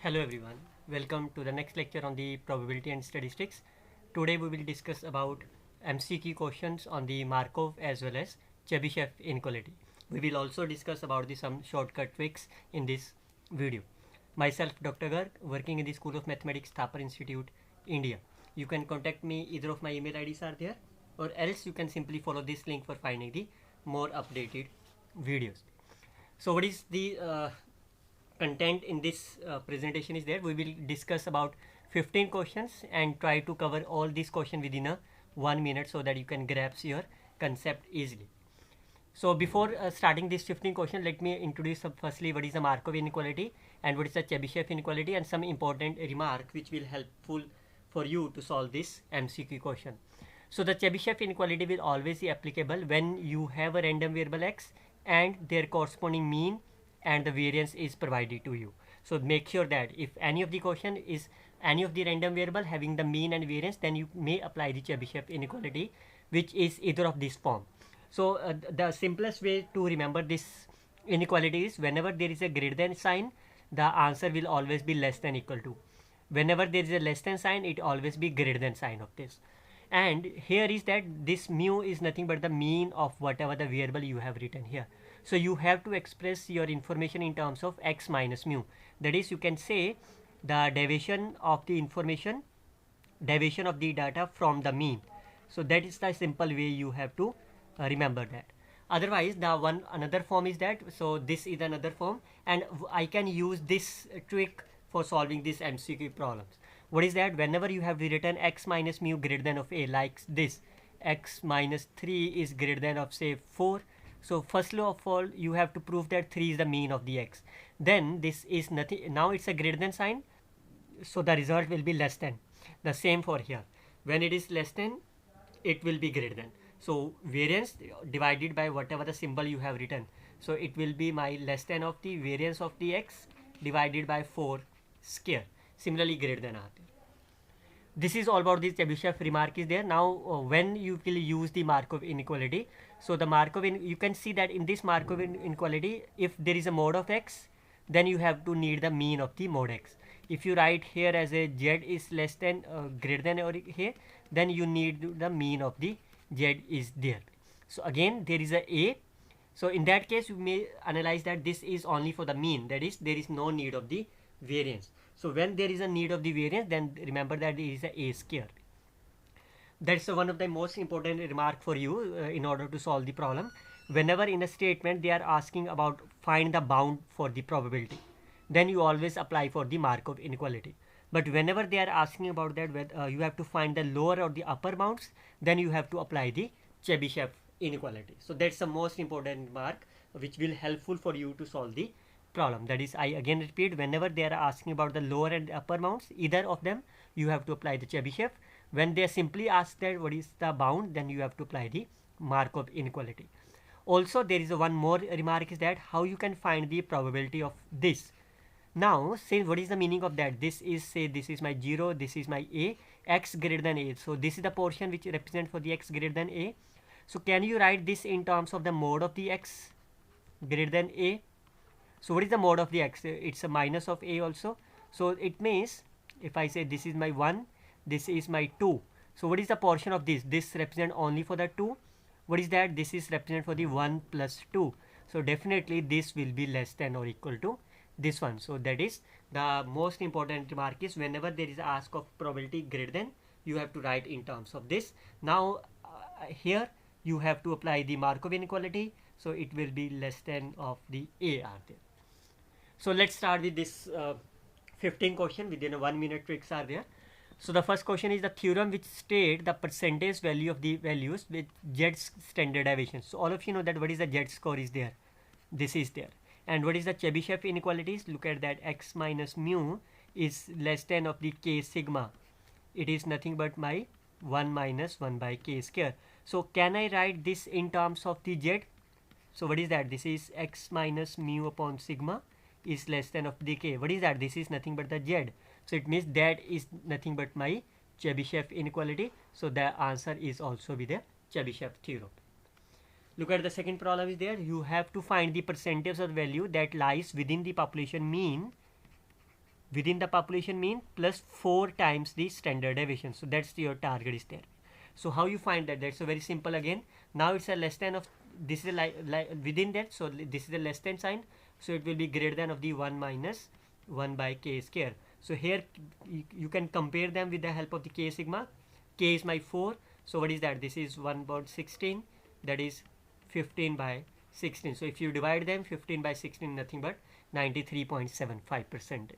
Hello everyone, welcome to the next lecture on the probability and statistics. Today we will discuss about MCQ questions on the Markov as well as Chebyshev inequality. We will also discuss about some shortcut tricks in this video. Myself Dr. Garg, working in the School of Mathematics, Thapar Institute, India. You can contact me, either of my email IDs are there, or else you can simply follow this link for finding the more updated videos. So what is the content in this presentation is there. We will discuss about 15 questions and try to cover all these questions within a 1 minute so that you can grasp your concept easily. So before starting this 15 question, let me introduce firstly what is the Markov inequality and what is the Chebyshev inequality and some important remark which will helpful for you to solve this MCQ question. So the Chebyshev inequality will always be applicable when you have a random variable x and their corresponding mean and the variance is provided to you. So make sure that if any of the question is any of the random variable having the mean and variance, then you may apply the Chebyshev inequality, which is either of this form. So the simplest way to remember this inequality is whenever there is a greater than sign, the answer will always be less than equal to. Whenever there is a less than sign, it always be greater than sign of this. And here is that this mu is nothing but the mean of whatever the variable you have written here. So you have to express your information in terms of x minus mu. That is, you can say the deviation of the information, deviation of the data from the mean. So that is the simple way you have to remember that. Otherwise, the another form is that, so this is another form, and I can use this trick for solving these MCQ problems. What is that? Whenever you have written x minus mu greater than of a, like this, x minus 3 is greater than of say 4. So firstly of all, you have to prove that 3 is the mean of the x. Then this is nothing, now it's a greater than sign, so the result will be less than. The same for here. When it is less than, it will be greater than. So variance divided by whatever the symbol you have written. So it will be my less than of the variance of the x divided by 4 square. Similarly greater than are there. This is all about this Chebyshev remark is there. Now when you will use the Markov inequality, so the Markov you can see that in this Markov inequality, if there is a mode of x, then you have to need the mean of the mode x. If you write here as a z is less than greater than or here, then you need the mean of the z is there. So again there is a. So in that case you may analyze that this is only for the mean, that is there is no need of the variance. So when there is a need of the variance, then remember that it is a square. That's one of the most important remark for you in order to solve the problem. Whenever in a statement they are asking about find the bound for the probability, then you always apply for the Markov inequality. But whenever they are asking about that you have to find the lower or the upper bounds, then you have to apply the Chebyshev inequality. So that's the most important remark which will helpful for you to solve the problem. That is, I again repeat, whenever they are asking about the lower and upper bounds, either of them, you have to apply the Chebyshev. When they simply ask that what is the bound, then you have to apply the Markov inequality. Also, there is one more remark is that how you can find the probability of this. Now, say what is the meaning of that? This is, say this is my 0, this is my a, x greater than a. So this is the portion which represent for the x greater than a. So can you write this in terms of the mode of the x greater than a? So what is the mode of the x? It's a minus of a also. So it means if I say this is my 1, this is my 2. So what is the portion of this? This represent only for the 2. What is that? This is represent for the 1 plus 2. So definitely this will be less than or equal to this one. So that is the most important remark is whenever there is ask of probability greater than, you have to write in terms of this. Now here you have to apply the Markov inequality. So it will be less than of the a are there. So let's start with this 15 question within a 1 minute tricks are there. So the first question is the theorem which state the percentage value of the values with z standard deviation. So all of you know that what is the z score is there. This is there. And what is the Chebyshev inequalities? Look at that, x minus mu is less than of the k sigma. It is nothing but my 1 minus 1 by k square. So can I write this in terms of the z? So what is that? This is x minus mu upon sigma is less than of the k. What is that? This is nothing but the z. So it means that is nothing but my Chebyshev inequality. So the answer is also with the Chebyshev theorem. Look at the second problem is there. You have to find the percentage of value that lies within the population mean within the population mean plus 4 times the standard deviation. So that's your target is there. So how you find that? That's a very simple again. Now it's a less than of, this is a within that, so this is a less than sign, so it will be greater than of the 1 minus 1 by k square. So here you can compare them with the help of the k sigma. K is my 4, so what is that? This is 1/16, that is 15 by 16. So if you divide them, 15 by 16 nothing but 93.75%.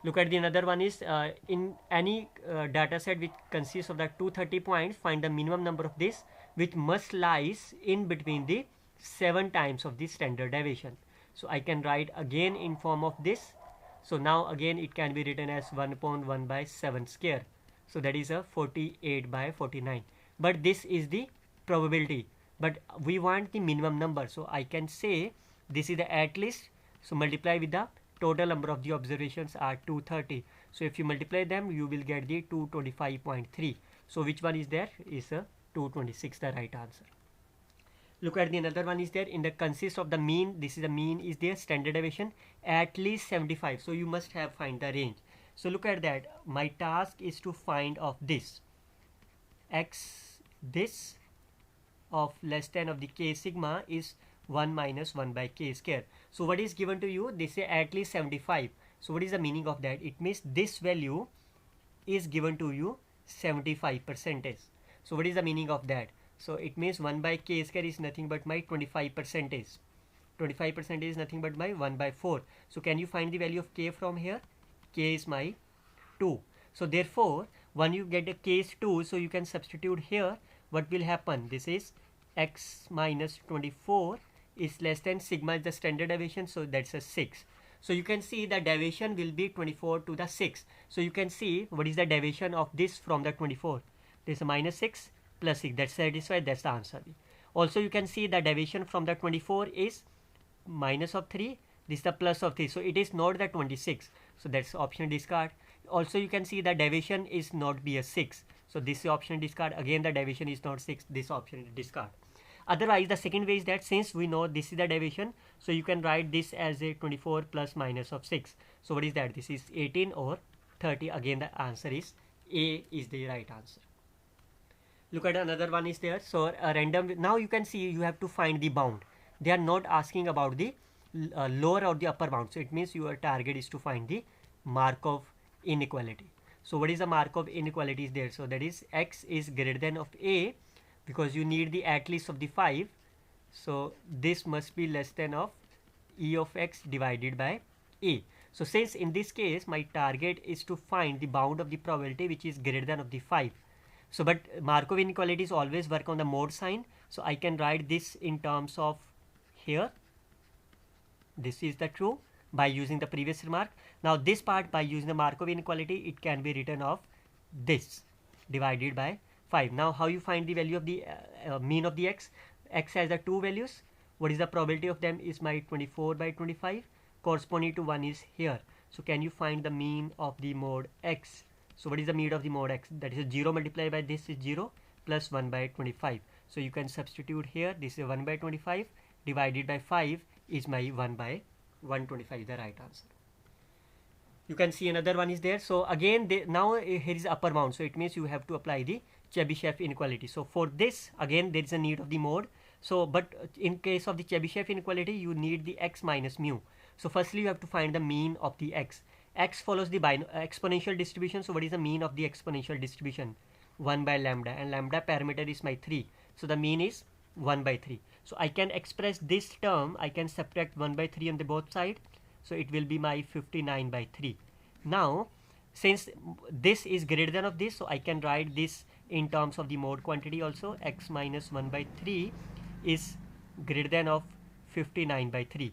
Look at the another one is in any data set which consists of the 230 points, find the minimum number of this which must lies in between the 7 times of the standard deviation. So I can write again in form of this. So now again it can be written as 1/1 by 7 square. So that is a 48 by 49. But this is the probability. But we want the minimum number. So I can say this is the at least. So multiply with the total number of the observations are 230. So if you multiply them, you will get the 225.3. So which one is there? Is a 226 the right answer. Look at the another one is there. In the consist of the mean, this is the mean is there, standard deviation at least 75. So you must have find the range. So look at that. My task is to find of this x, this of less than of the k sigma is 1 minus 1 by k square. So what is given to you? This is at least 75. So what is the meaning of that? It means this value is given to you 75%. So what is the meaning of that? So it means 1 by k square is nothing but my 25%. 25% is nothing but my 1 by 4. So can you find the value of k from here? K is my 2. So therefore when you get a k is 2, so you can substitute here. What will happen? This is x minus 24 is less than sigma is the standard deviation, so that's a 6. So you can see the deviation will be 24 to the 6. So you can see what is the deviation of this from the 24. This is minus 6 plus 6, that's satisfied, that's the answer. Also you can see the deviation from the 24 is minus of 3, this is the plus of 3, so it is not the 26, so that's option discard. Also you can see the deviation is not be a 6, so this option discard. Again the deviation is not 6, this option is discard. Otherwise the second way is that since we know this is the deviation, so you can write this as a 24 plus minus of 6. So what is that? This is 18 or 30. Again the answer is A is the right answer. Look at another one is there. So a random, now you can see you have to find the bound. They are not asking about the lower or the upper bound. So it means your target is to find the Markov inequality. So what is the Markov inequality is there? So that is x is greater than of A, because you need the at least of the 5. So this must be less than of E of x divided by A. So since in this case my target is to find the bound of the probability which is greater than of the 5. So but Markov inequalities always work on the mode sign. So I can write this in terms of here. This is the true by using the previous remark. Now this part by using the Markov inequality, it can be written of this divided by 5. Now how you find the value of the mean of the x? X has the 2 values. What is the probability of them is my 24 by 25 corresponding to 1 is here. So can you find the mean of the mode x? So what is the mean of the mode x? That is 0 multiplied by this is 0 plus 1 by 25. So you can substitute here. This is 1 by 25 divided by 5 is my 1 by 125, the right answer. You can see another one is there. So again now here is upper bound. So it means you have to apply the Chebyshev inequality. So for this again there is a need of the mode. So but in case of the Chebyshev inequality you need the x minus mu. So firstly you have to find the mean of the x. X follows the exponential distribution. So what is the mean of the exponential distribution? 1 by lambda, and lambda parameter is my 3. So the mean is 1 by 3. So I can express this term, I can subtract 1 by 3 on the both side. So it will be my 59 by 3. Now since this is greater than of this, so I can write this in terms of the mode quantity also. X minus 1 by 3 is greater than of 59 by 3.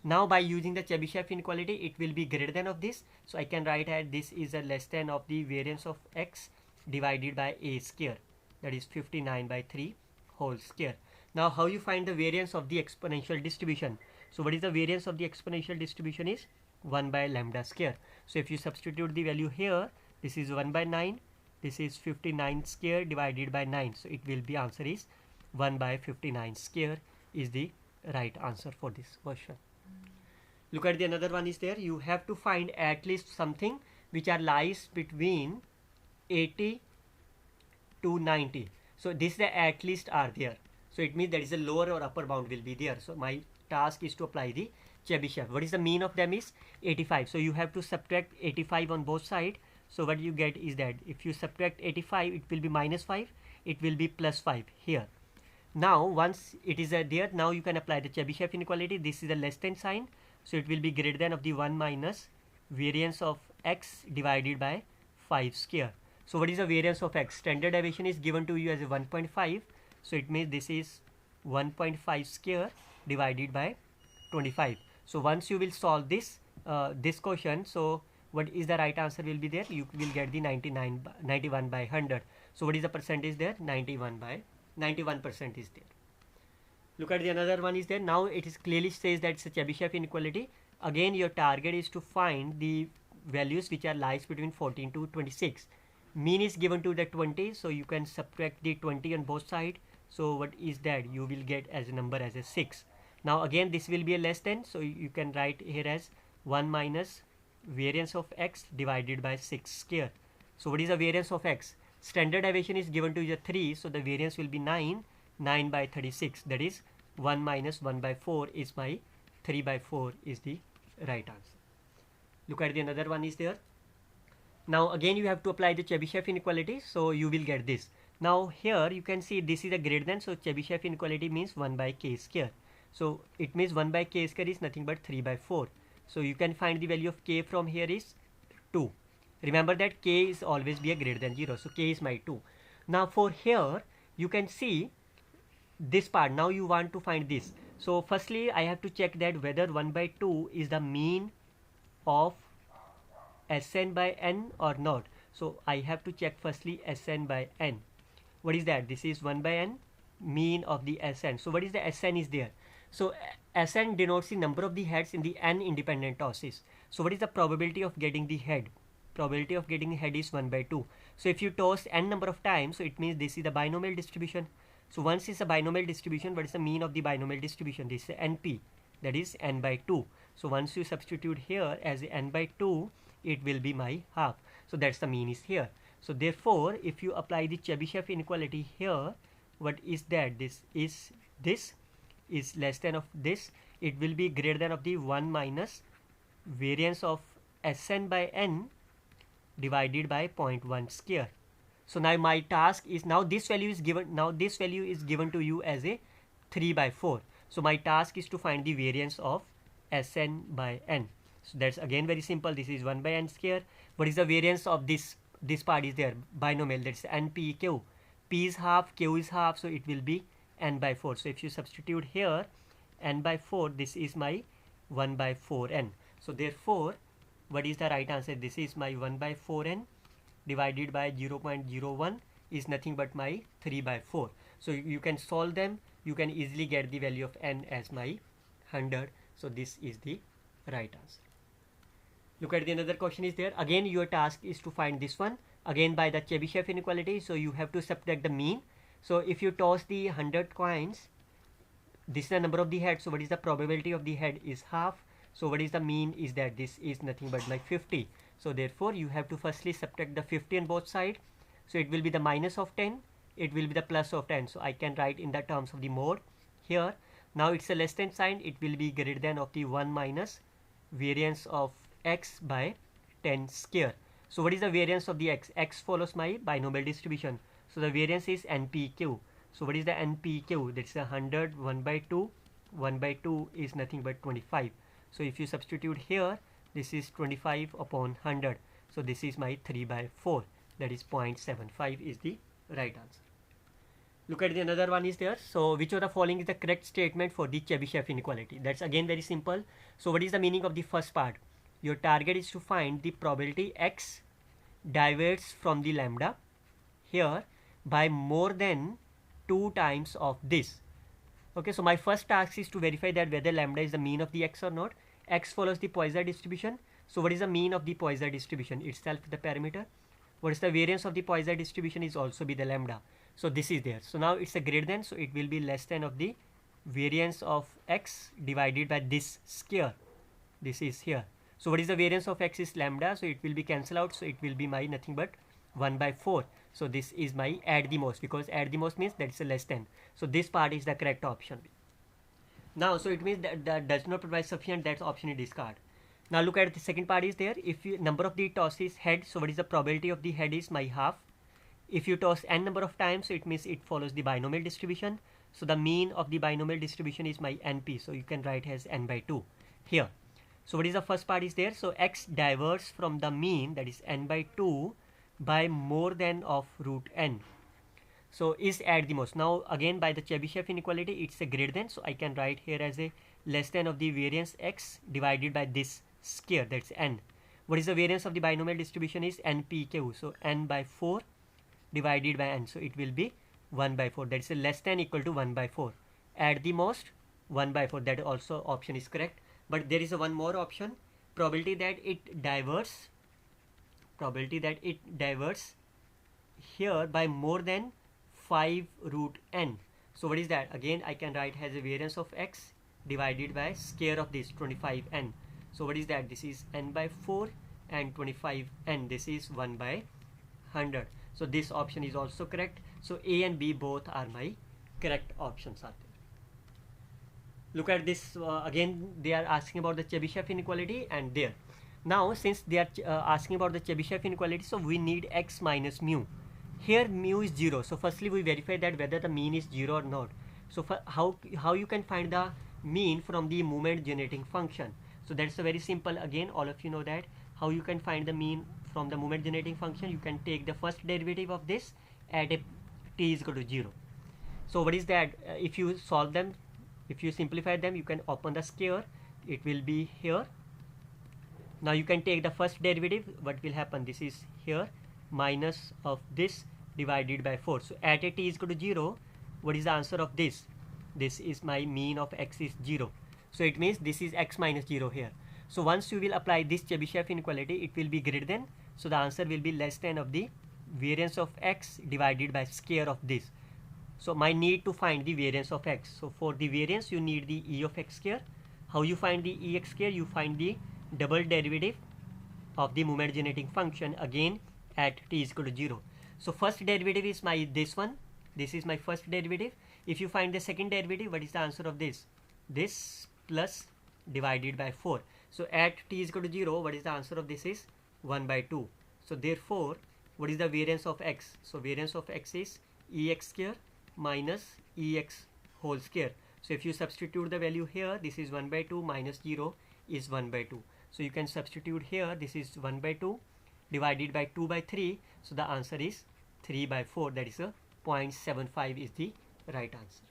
Now by using the Chebyshev inequality, it will be greater than of this. So I can write that this is a less than of the variance of x divided by a square, that is 59 by 3 whole square. Now how you find the variance of the exponential distribution? So what is the variance of the exponential distribution is 1 by lambda square. So if you substitute the value here, this is 1 by 9, this is 59 square divided by 9. So it will be answer is 1 by 59 square is the right answer for this question. Look at the another one is there. You have to find at least something which are lies between 80 to 90. So this the at least are there. So it means there is a lower or upper bound will be there. So my task is to apply the Chebyshev. What is the mean of them is 85. So you have to subtract 85 on both sides. So what you get is that if you subtract 85, it will be minus 5. It will be plus 5 here. Now once it is there, now you can apply the Chebyshev inequality. This is a less than sign. So it will be greater than of the 1 minus variance of x divided by 5 square. So what is the variance of x? Standard deviation is given to you as a 1.5. So it means this is 1.5 square divided by 25. So once you will solve this this question, so what is the right answer will be there? You will get the 91 by 100. So what is the percentage there? 91% is there. Look at the another one is there. Now it is clearly says that it's a Chebyshev inequality. Again, your target is to find the values which are lies between 14 to 26. Mean is given to the 20, so you can subtract the 20 on both sides. So what is that? You will get as a number as a 6. Now again this will be a less than, so you can write here as 1 minus variance of x divided by 6 square. So what is the variance of x? Standard deviation is given to you 3, so the variance will be 9 by 36, that is 1 minus 1 by 4 is my 3 by 4 is the right answer. Look at the another one is there. Now again you have to apply the Chebyshev inequality, so you will get this. Now here you can see this is a greater than, so Chebyshev inequality means 1 by k square. So it means 1 by k square is nothing but 3 by 4. So you can find the value of k from here is 2. Remember that k is always be a greater than 0, so k is my 2. Now for here you can see this part. Now you want to find this. So firstly I have to check that whether 1 by 2 is the mean of Sn by n or not. So I have to check firstly Sn by n. What is that? This is 1 by n, mean of the Sn. So what is the Sn is there? So Sn denotes the number of the heads in the n independent tosses. So what is the probability of getting the head? Probability of getting head is 1 by 2. So if you toss n number of times, so it means this is the binomial distribution. So once it's a binomial distribution, what is the mean of the binomial distribution? This is NP, that is n by 2. So once you substitute here as n by 2, it will be my half. So that's the mean is here. So therefore if you apply the Chebyshev inequality here, what is that? This is less than of this. It will be greater than of the 1 minus variance of Sn by n divided by 0.1 square. So now my task is, now this value is given, to you as a 3 by 4. So my task is to find the variance of Sn by n. So that's again very simple. This is 1 by n square. What is the variance of this part is there? Binomial, that's npq. P is half, q is half, so it will be n by 4. So if you substitute here n by 4, this is my 1 by 4n. So therefore what is the right answer? This is my 1 by 4n divided by 0.01 is nothing but my 3 by 4. So you can solve them. You can easily get the value of n as my 100. So this is the right answer. Look at the another question is there. Again your task is to find this one. Again by the Chebyshev inequality. So you have to subtract the mean. So if you toss the 100 coins, this is the number of the head. So what is the probability of the head is half. So what is the mean is that this is nothing but like 50. So therefore you have to firstly subtract the 50 on both sides. So it will be the minus of 10. It will be the plus of 10. So I can write in the terms of the mode here. Now it's a less than sign. It will be greater than of the 1 minus variance of x by 10 square. So what is the variance of the x? X follows my binomial distribution. So the variance is npq. So what is the npq? That's 100, 1 by 2. 1 by 2 is nothing but 25. So if you substitute here, this is 25 upon 100. So this is my 3 by 4. That is 0.75 is the right answer. Look at the another one is there. So which of the following is the correct statement for the Chebyshev inequality? That's again very simple. So what is the meaning of the first part? Your target is to find the probability x diverges from the lambda here by more than 2 times of this. Okay, so my first task is to verify that whether lambda is the mean of the x or not. X follows the Poisson distribution. So what is the mean of the Poisson distribution? Itself the parameter. What is the variance of the Poisson distribution is also be the lambda. So this is there. So now it's a greater than, so it will be less than of the variance of x divided by this square. this is here. So what is the variance of x is lambda, so it will be cancel out, so it will be my nothing but 1 by 4. So this is my at the most, because at the most means that is a less than. So this part is the correct option. Now, so it means that does not provide sufficient, that's option is discard. Now look at the second part is there. If you number of the toss is head, so what is the probability of the head is my half. If you toss n number of times, so it means it follows the binomial distribution. So the mean of the binomial distribution is my np, so you can write as n by 2 here. So what is the first part is there? So x diverges from the mean, that is n by 2, by more than of root n. So is at the most. Now again by the Chebyshev inequality, it's a greater than, so I can write here as a less than of the variance x divided by this square, that's n. What is the variance of the binomial distribution is npq, so n by 4 divided by n, so it will be 1 by 4, that is a less than equal to 1 by 4. At the most 1 by 4, that also option is correct. But there is a one more option, probability that it diverges, here by more than 5 root n. So what is that? Again I can write as a variance of x divided by square of this 25n. So what is that? This is n by 4 and 25n, this is 1 by 100. So this option is also correct. So A and B both are my correct options are there. Look at this again, they are asking about the Chebyshev inequality, and there. Now since they are asking about the Chebyshev inequality, so we need x minus mu. Here mu is 0. So firstly we verify that whether the mean is 0 or not. So for how you can find the mean from the moment generating function? So that's a very simple, again all of you know that how you can find the mean from the moment generating function. You can take the first derivative of this at a t is equal to 0. So what is that? If you solve them, if you simplify them, you can open the square, it will be here. Now you can take the first derivative, what will happen? This is here minus of this divided by 4. So at a t is equal to 0, what is the answer of this? This is my mean of x is 0. So it means this is x minus 0 here. So once you will apply this Chebyshev inequality, it will be greater than, so the answer will be less than of the variance of x divided by square of this. So my need to find the variance of x. So for the variance you need the e of x square. How you find the e x square? You find the double derivative of the moment generating function again at t is equal to 0. So first derivative is my this one. This is my first derivative. If you find the second derivative, what is the answer of this? This plus divided by 4. So at t is equal to 0, what is the answer of this is 1 by 2. So therefore, what is the variance of x? So variance of x is ex square minus ex whole square. So if you substitute the value here, this is 1 by 2 minus 0 is 1 by 2. So you can substitute here, this is 1 by 2 divided by 2 by 3. So the answer is 3 by 4, that is a 0.75 is the right answer.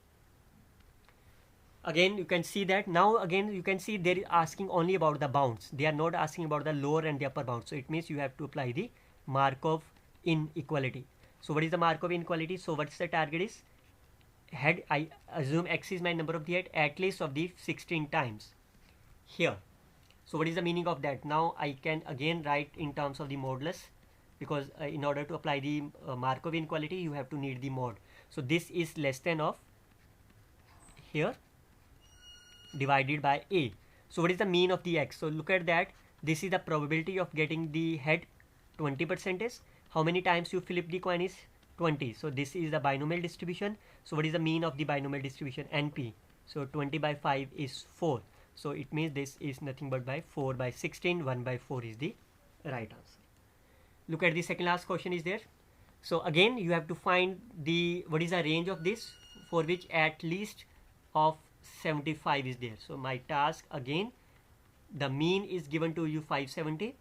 Again you can see that now again you can see they are asking only about the bounds. They are not asking about the lower and the upper bound. So it means you have to apply the Markov inequality. So what is the Markov inequality? So what's the target is? Head, I assume x is my number of the head at least of the 16 times here. So what is the meaning of that? Now I can again write in terms of the modulus, because in order to apply the Markov inequality you have to need the mod. So this is less than of here divided by a. So what is the mean of the x? So look at that, this is the probability of getting the head 20% is. How many times you flip the coin is 20. So this is the binomial distribution. So what is the mean of the binomial distribution? NP. So 20 by 5 is 4. So it means this is nothing but by 4 by 16. 1 by 4 is the right answer. Look at the second last question is there. So again you have to find the what is the range of this for which at least of 75 is there. So my task again, the mean is given to you 570.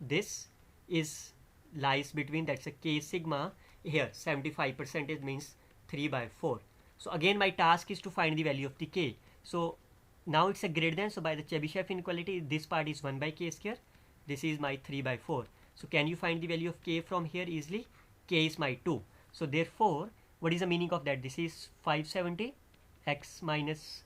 This is lies between, that's a k sigma here 75% means 3 by 4. So again my task is to find the value of the k. So now it's a greater than, so by the Chebyshev inequality this part is 1 by k square, this is my 3 by 4. So can you find the value of k from here easily? K is my 2. So therefore what is the meaning of that? This is 570, x minus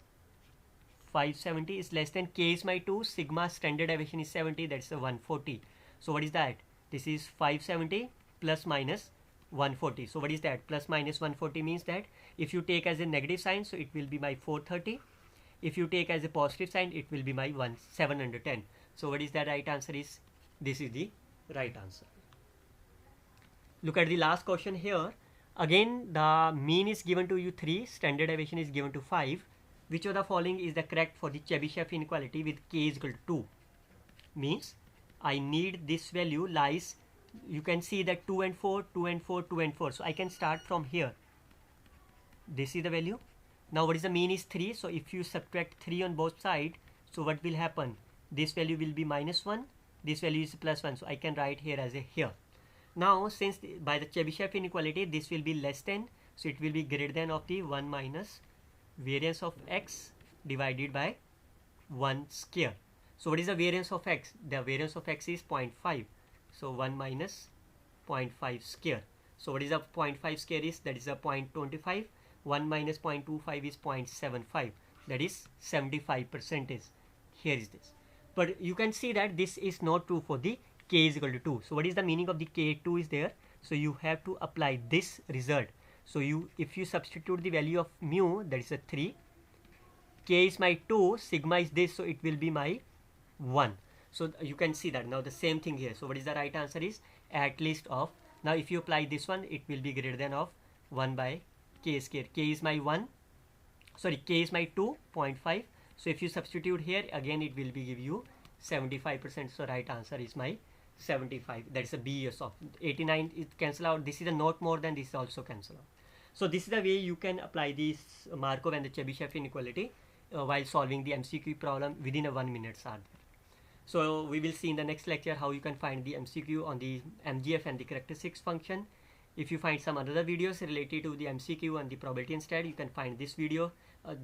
570 is less than k is my 2, sigma standard deviation is 70, that's a 140. So what is that? This is 570 plus minus 140. So what is that? Plus minus 140 means that if you take as a negative sign, so it will be my 430. If you take as a positive sign, it will be my 710. So what is the right answer is? This is the right answer. Look at the last question here. Again, the mean is given to you 3, standard deviation is given to 5. Which of the following is the correct for the Chebyshev inequality with k is equal to 2? Means I need this value lies, you can see that 2 and 4, 2 and 4, 2 and 4. So I can start from here. This is the value. Now what is the mean is 3. So if you subtract 3 on both sides, so what will happen? This value will be -1. This value is +1. So I can write here as a here. Now since by the Chebyshev inequality this will be less than, so it will be greater than of the 1 minus variance of x divided by 1 square. So what is the variance of x? The variance of x is 0.5. So 1 minus 0.5 square. So what is the 0.5 square is? That is a 0.25. 1 minus 0.25 is 0.75. That is 75%. Here is this. But you can see that this is not true for the k is equal to 2. So what is the meaning of the k2 is there? So you have to apply this result. So if you substitute the value of mu, that is a 3, k is my 2, sigma is this, so it will be my 1. So you can see that now the same thing here. So what is the right answer is at least of, now if you apply this one, it will be greater than of 1 by k square. K is my 1, sorry, k is my 2.5. So if you substitute here, again it will be give you 75%. So right answer is my 75. That is a B of 89. It cancel out. This is a not more than, this also cancel out. So this is the way you can apply this Markov and the Chebyshev inequality while solving the MCQ problem within a 1 minute are there. So we will see in the next lecture how you can find the MCQ on the MGF and the characteristics function. If you find some other videos related to the MCQ and the probability instead, you can find this video,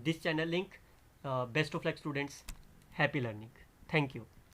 this channel link. Best of luck students. Happy learning. Thank you.